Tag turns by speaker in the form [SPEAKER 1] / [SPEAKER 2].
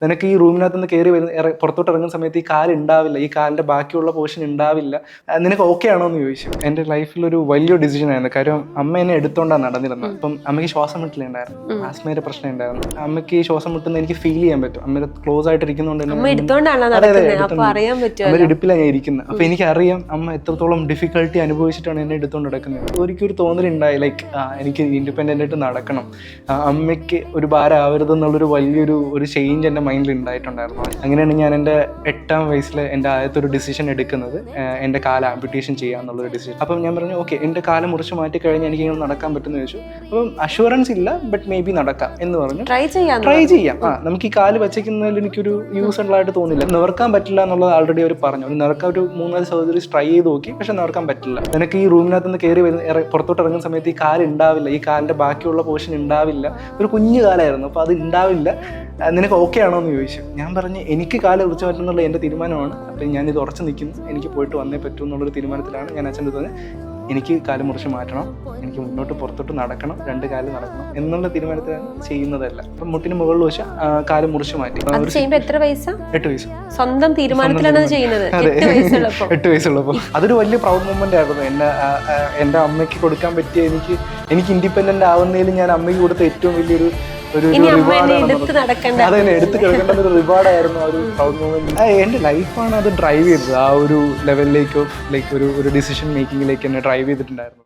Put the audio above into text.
[SPEAKER 1] നിനക്ക് ഈ റൂമിനകത്ത് നിന്ന് കയറി പുറത്തോട്ട് ഇറങ്ങുന്ന സമയത്ത് ഈ കാല് ഉണ്ടാവില്ല, ഈ കാലിന്റെ ബാക്കിയുള്ള പോർഷൻ ഉണ്ടാവില്ല, നിനക്ക് ഓക്കെ ആണോ എന്ന് ചോദിച്ചു. എൻ്റെ ലൈഫിലൊരു വലിയ ഡിസിഷൻ ആയിരുന്നു. കാര്യം അമ്മ എന്നെ എടുത്തോണ്ടാണ് നടന്നിരുന്നത്. അപ്പം അമ്മയ്ക്ക് ശ്വാസം മുട്ടലുണ്ടായിരുന്നു, ആസ്മയുടെ പ്രശ്നം ഉണ്ടായിരുന്നു. അമ്മയ്ക്ക് ഈ ശ്വാസം മുട്ടുന്ന എനിക്ക് ഫീൽ ചെയ്യാൻ പറ്റും. അമ്മ ക്ലോസ് ആയിട്ട് ഇരിക്കുന്നതുകൊണ്ട് അമ്മ ഇടുപ്പിലാണ് ഞാൻ ഇരിക്കുന്നത്. അപ്പൊ എനിക്കറിയാം അമ്മ എത്രത്തോളം ഡിഫിക്കൽട്ടി അനുഭവിച്ചിട്ടാണ് എന്നെ എടുത്തോണ്ട് നടക്കുന്നത്. ഒരിക്കലും തോന്നലുണ്ടായി ലൈക്ക് എനിക്ക് ഇൻഡിപെൻഡൻ്റ് ആയിട്ട് നടക്കണം, അമ്മയ്ക്ക് ഒരു ഭാരം ആവരുതെന്നുള്ളൊരു വലിയൊരു ചേഞ്ച് എൻ്റെ മൈൻഡിൽ ഉണ്ടായിട്ടുണ്ടായിരുന്നു. അങ്ങനെയാണ് ഞാൻ എൻ്റെ 8ാം വയസ്സിൽ എൻ്റെ ആദ്യത്തെ ഒരു ഡിസിഷൻ എടുക്കുന്നത്, എൻ്റെ കാല് ആംപ്യൂട്ടേഷൻ ചെയ്യാന്നുള്ളൊരു ഡിസിഷൻ. അപ്പം ഞാൻ പറഞ്ഞു ഓക്കെ, എൻ്റെ കാല് മുറിച്ച് മാറ്റി കഴിഞ്ഞാൽ എനിക്ക് ഇങ്ങനെ നടക്കാൻ പറ്റുമെന്ന് ചോദിച്ചു. അപ്പം അഷുറൻസ് ഇല്ല, ബട്ട് മേ ബി നടക്കാം എന്ന് പറഞ്ഞു. ട്രൈ ചെയ്യാം. നമുക്ക് ഈ കാല് വെച്ചിരിക്കുന്നതിൽ എനിക്കൊരു യൂസ് ഉള്ളതായിട്ട് തോന്നില്ല. നിവർക്കാൻ പറ്റില്ല എന്നുള്ളത് ആൾറെഡി അവർ പറഞ്ഞു. ഒരു 3-4 സർജറീസ് ട്രൈ ചെയ്ത് നോക്കി, പക്ഷെ നിവർക്കാൻ പറ്റില്ല. നിനക്ക് ഈ റൂമിനകത്ത് നിന്ന് കയറി പുറത്തോട്ട് ഇറങ്ങുന്ന സമയത്ത് ഈ കാല് ഉണ്ടാവില്ല, ഈ കാലിന്റെ ബാക്കിയുള്ള പോർഷൻ ഉണ്ടാവില്ല. ഒരു കുഞ്ഞു കാലായിരുന്നു, അപ്പോൾ അത് ഉണ്ടാവില്ല, നിനക്ക് ഓക്കെ ആണോ എന്ന് ചോദിച്ചു. ഞാൻ പറഞ്ഞു എനിക്ക് കാല് കുറിച്ച് പറ്റുന്നുള്ള എൻ്റെ തീരുമാനമാണ്, അപ്പം ഞാനിത് ഉറച്ചു നിൽക്കുന്നു, എനിക്ക് പോയിട്ട് വന്നേ പറ്റൂ എന്നുള്ളൊരു തീരുമാനത്തിലാണ് ഞാൻ അച്ഛൻ്റെ തോന്നി എനിക്ക് കാല് മുറിച്ച് മാറ്റണം, എനിക്ക് മുന്നോട്ട് പുറത്തോട്ട് നടക്കണം, 2 കാല് നടക്കണം എന്നുള്ള തീരുമാനത്തിലാണ് ചെയ്യുന്നതല്ല. അപ്പം മുട്ടിന് മുകളിൽ വെച്ച് കാല് മുറിച്ച് മാറ്റി.
[SPEAKER 2] 8
[SPEAKER 1] വയസ്സ്
[SPEAKER 2] സ്വന്തം തീരുമാനത്തിലാണ് ചെയ്യുന്നത്.
[SPEAKER 1] 8 വയസ്സുള്ളപ്പോൾ അതൊരു വലിയ പ്രൗഡ് മൊമെന്റ് ആയിരുന്നു. എൻ്റെ അമ്മയ്ക്ക് കൊടുക്കാൻ പറ്റിയ എനിക്ക് ഇൻഡിപെൻഡന്റ് ആവുന്നതിൽ ഞാൻ അമ്മയ്ക്ക് കൊടുത്ത ഏറ്റവും വലിയൊരു എടുത്ത് കിടക്കേണ്ട ഒരു റിവാർഡായിരുന്നു, ഒരു പ്രൗഡ് മൊമെന്റ്. എൻ്റെ ലൈഫാണ് അത് ഡ്രൈവ് ചെയ്തത്, ആ ഒരു ലെവലിലേക്ക് ഒരു ഡിസിഷൻ മേക്കിങ്ങിലേക്ക് എന്നെ ഡ്രൈവ് ചെയ്തിട്ടുണ്ടായിരുന്നു.